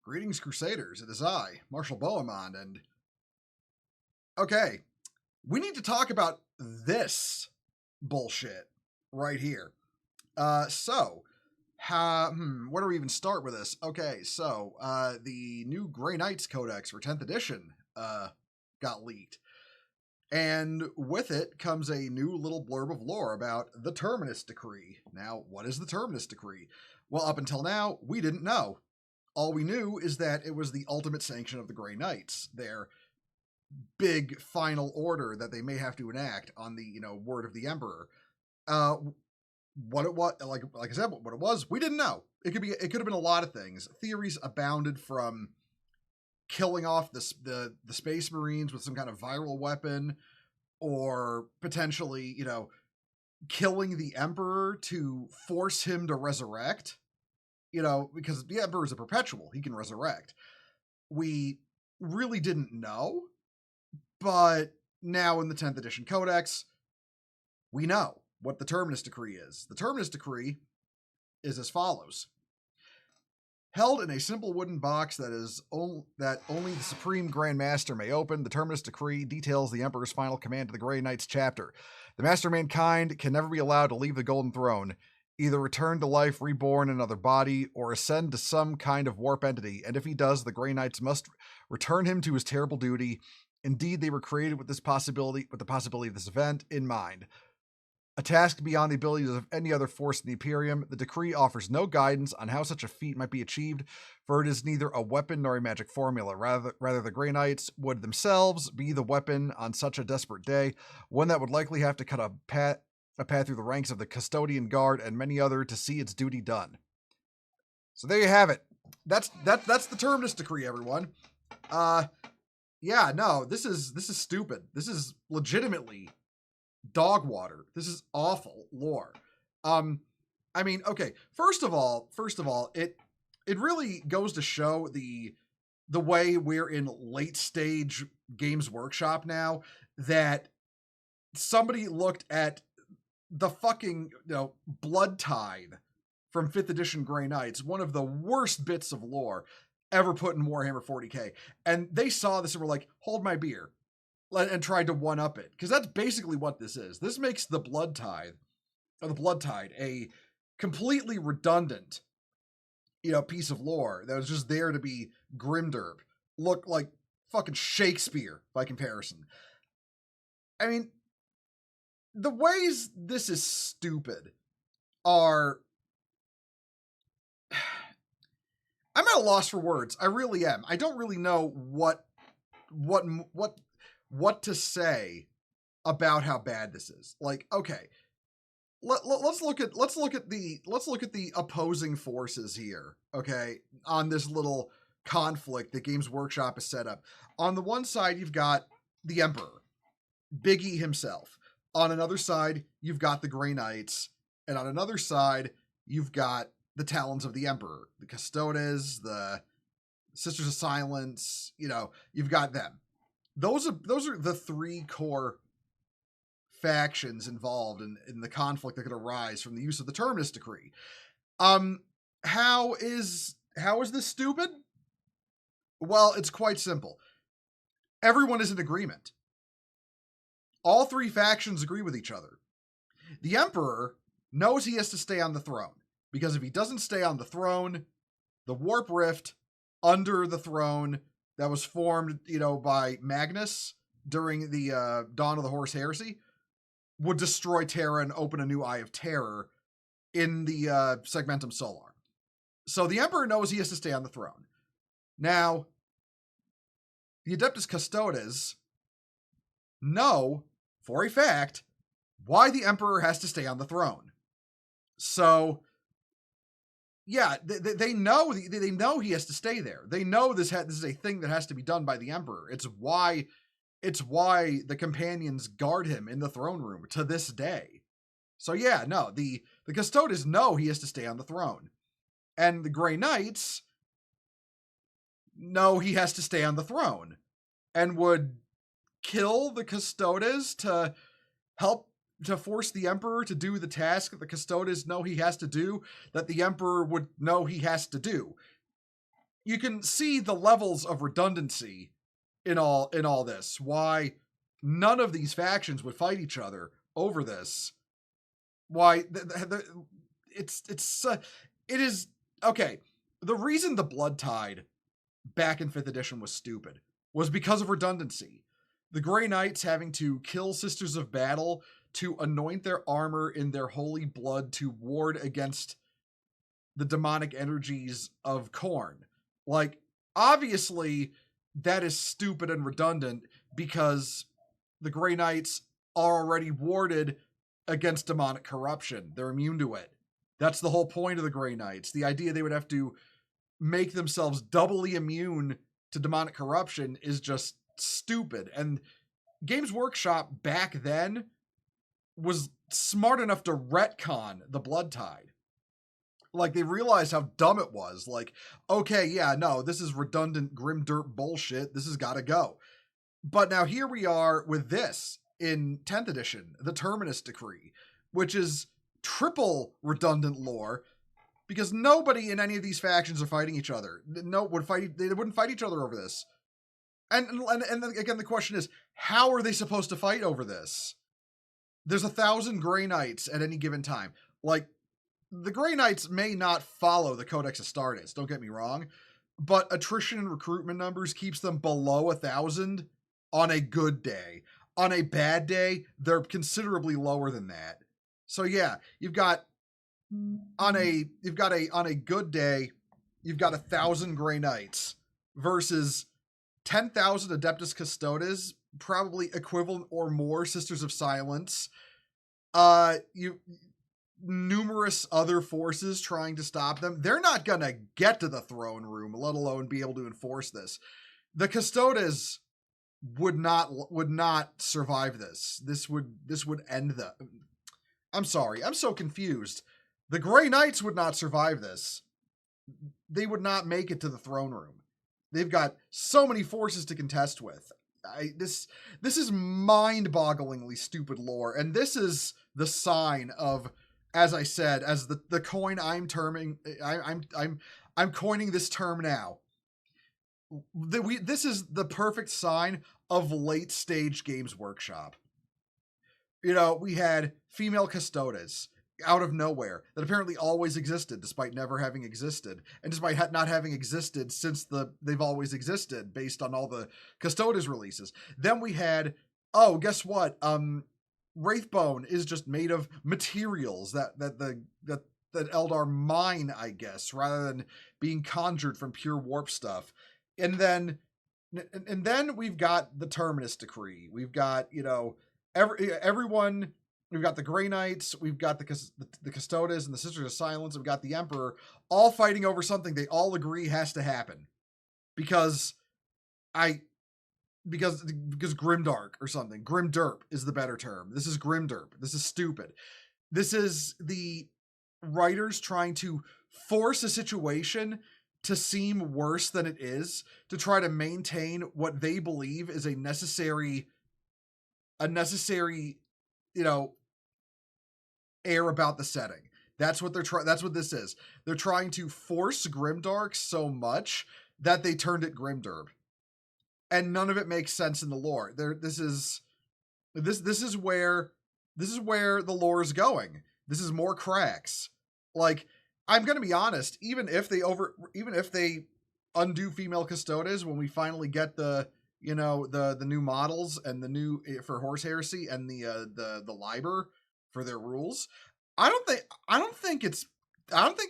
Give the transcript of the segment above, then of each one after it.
Greetings, Crusaders. It is I, Marshal Bohemond, and... Okay, we need to talk about this bullshit right here. Where do we even start with this? Okay, so, the new Grey Knights Codex for 10th edition, got leaked. And with it comes a new little blurb of lore about the Terminus Decree. Now, what is the Terminus Decree? Well, up until now, we didn't know. All we knew is that it was the ultimate sanction of the Grey Knights, their big final order that they may have to enact on the, word of the Emperor. What it was, like I said, what it was, we didn't know. It could have been a lot of things. Theories abounded, from killing off the Space Marines with some kind of viral weapon, or potentially, killing the Emperor to force him to resurrect. Because the Emperor is a perpetual, he can resurrect. We really didn't know, but now in the 10th edition Codex, we know what the Terminus Decree is. The Terminus Decree is as follows. Held in a simple wooden box that only the Supreme Grand Master may open, the Terminus Decree details the Emperor's final command to the Grey Knights chapter. The Master of Mankind can never be allowed to leave the Golden Throne, either return to life reborn in another body, or ascend to some kind of warp entity, and if he does, the Grey Knights must return him to his terrible duty. Indeed, they were created with the possibility of this event in mind. A task beyond the abilities of any other force in the Imperium, the decree offers no guidance on how such a feat might be achieved, for it is neither a weapon nor a magic formula. Rather the Grey Knights would themselves be the weapon on such a desperate day, one that would likely have to cut a path through the ranks of the Custodian Guard and many other to see its duty done. So there you have it. That's the Terminus Decree, everyone. Yeah, no, this is stupid. This is legitimately dog water. This is awful lore. I mean, okay, first of all, it really goes to show the way we're in late stage Games Workshop now, that somebody looked at the fucking, blood tide from 5th edition Grey Knights, one of the worst bits of lore ever put in Warhammer 40k. And they saw this and were like, hold my beer, and tried to one-up it. Because that's basically what this is. This makes the blood tide a completely redundant, piece of lore that was just there to be grimderp, look like fucking Shakespeare by comparison. I mean, the ways this is stupid are... I'm at a loss for words. I really am. I don't really know what to say about how bad this is. Like, okay, let's look at the opposing forces here, okay, on this little conflict that Games Workshop has set up. On the one side, you've got the Emperor, Big E himself. On another side, you've got the Grey Knights, and on another side, you've got the Talons of the Emperor, the Custodes, the Sisters of Silence. You've got them. Those are the three core factions involved in the conflict that could arise from the use of the Terminus Decree. How is this stupid? Well, it's quite simple. Everyone is in agreement. All three factions agree with each other. The Emperor knows he has to stay on the throne, because if he doesn't stay on the throne, the warp rift under the throne that was formed, by Magnus during the Dawn of the Horse Heresy would destroy Terra and open a new Eye of Terror in the Segmentum Solar. So the Emperor knows he has to stay on the throne. Now, the Adeptus Custodes know for a fact why the Emperor has to stay on the throne. So, yeah, they know he has to stay there. They know this is a thing that has to be done by the Emperor. It's why the companions guard him in the throne room to this day. So yeah, no, the Custodes know he has to stay on the throne, and the Grey Knights know he has to stay on the throne, and would kill the Custodes to help to force the Emperor to do the task that the Custodes know he has to do, that the Emperor would know he has to do. you can see the levels of redundancy in all this. Why none of these factions would fight each other over this. Why it is okay. The reason the Blood Tide back in 5th edition was stupid was because of redundancy. The Grey Knights having to kill Sisters of Battle to anoint their armor in their holy blood to ward against the demonic energies of Khorne. Like, obviously, that is stupid and redundant because the Grey Knights are already warded against demonic corruption. They're immune to it. That's the whole point of the Grey Knights. The idea they would have to make themselves doubly immune to demonic corruption is just stupid. And Games Workshop back then was smart enough to retcon the Blood Tide. Like, they realized how dumb it was. Like, okay, yeah, no, this is redundant grimderp bullshit. This has got to go. But now here we are with this in 10th edition, the Terminus Decree, which is triple redundant lore because nobody in any of these factions are fighting each other. They wouldn't fight each other over this. And again, the question is, how are they supposed to fight over this? There's 1,000 Grey Knights at any given time. Like, the Grey Knights may not follow the Codex Astartes, don't get me wrong, but attrition and recruitment numbers keeps them below 1,000 on a good day. On a bad day, they're considerably lower than that. So yeah, on a good day, you've got 1,000 Grey Knights versus 10,000 Adeptus Custodes, probably equivalent or more Sisters of Silence. Numerous other forces trying to stop them. They're not gonna get to the throne room, let alone be able to enforce this. The Custodes would not survive this. This would end the. I'm sorry, I'm so confused. The Grey Knights would not survive this. They would not make it to the throne room. They've got so many forces to contest with. This is mind-bogglingly stupid lore, and this is the sign of, as I said, as the coin I'm coining this term now. This is the perfect sign of late stage Games Workshop. You know, we had female Custodes out of nowhere that apparently always existed despite never having existed, and despite not having existed since they've always existed based on all the Custodes releases. Then we had, oh, guess what? Wraithbone is just made of materials that Eldar mine, I guess, rather than being conjured from pure warp stuff. And then we've got the Terminus Decree. We've got, you know, everyone. We've got the Grey Knights. We've got the Custodes and the Sisters of Silence. We've got the Emperor, all fighting over something they all agree has to happen, because grimdark or something. Grimderp is the better term. This is grimderp. This is stupid. This is the writers trying to force a situation to seem worse than it is, to try to maintain what they believe is a necessary, you know, air about the setting. That's what that's what this is. They're trying to force grimdark so much that they turned it grimderp. And none of it makes sense in the lore. This is where the lore is going. This is more cracks. Like, I'm gonna be honest, even if they undo female Custodes when we finally get the new models and the new for Horse Heresy and the Liber for their rules, I don't think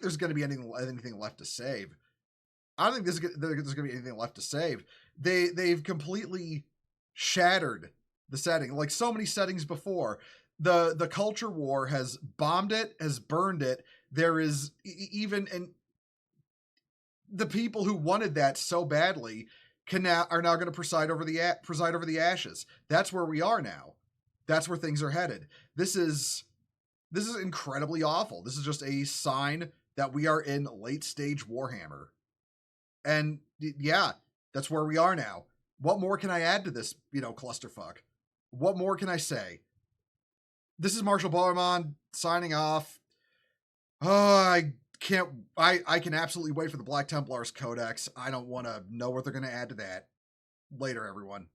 there's gonna be anything left to save. I don't think there's gonna be anything left to save. They've completely shattered the setting, like so many settings before. The culture war has bombed it, has burned it. There is and the people who wanted that so badly are now going to preside over the ashes. That's where we are now. That's where things are headed. This is incredibly awful. This is just a sign that we are in late stage Warhammer. And yeah, that's where we are now. What more can I add to this, clusterfuck? What more can I say? This is Marshall Bowerman signing off. Oh, I can absolutely wait for the Black Templars Codex. I don't want to know what they're going to add to that. Later, everyone.